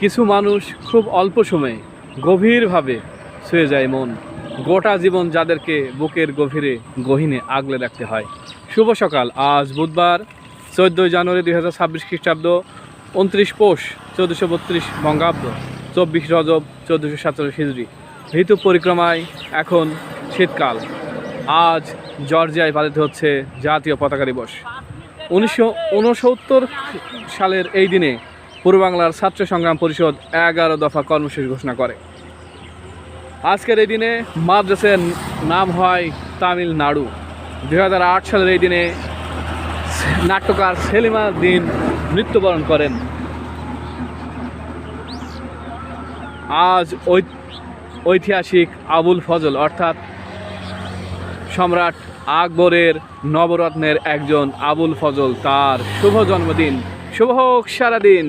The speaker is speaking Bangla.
কিছু মানুষ খুব অল্প সময়ে গভীরভাবে ছুঁয়ে যায় মন, গোটা জীবন যাদেরকে বুকের গহীনে আগলে রাখতে হয়। শুভ সকাল। আজ বুধবার 14 জানুয়ারি 2026 খ্রিস্টাব্দ, 29 পৌষ 1432 বঙ্গাব্দ, 24 রজব 1447 হিজরি। ঋতু পরিক্রমায় এখন শীতকাল। আজ জর্জিয়ায় পালিত হচ্ছে জাতীয় পতাকা দিবস। 1969 সালের এই দিনে পূর্ব বাংলার ছাত্র সংগ্রাম পরিষদ 11 দফা কর্মসূচি ঘোষণা করে। আজকের এই দিনে মাদ্রাসার নাম হয় তামিলনাড়ু। 2008 সালের এই দিনে নাট্যকার সেলিমা দিন মৃত্যুবরণ করেন। আজ ঐতিহাসিক আবুল ফজল অর্থাৎ সম্রাট আকবরের নবরত্নের একজন আবুল ফজল, তার শুভ জন্মদিন। শুভ হোক সারাদিন।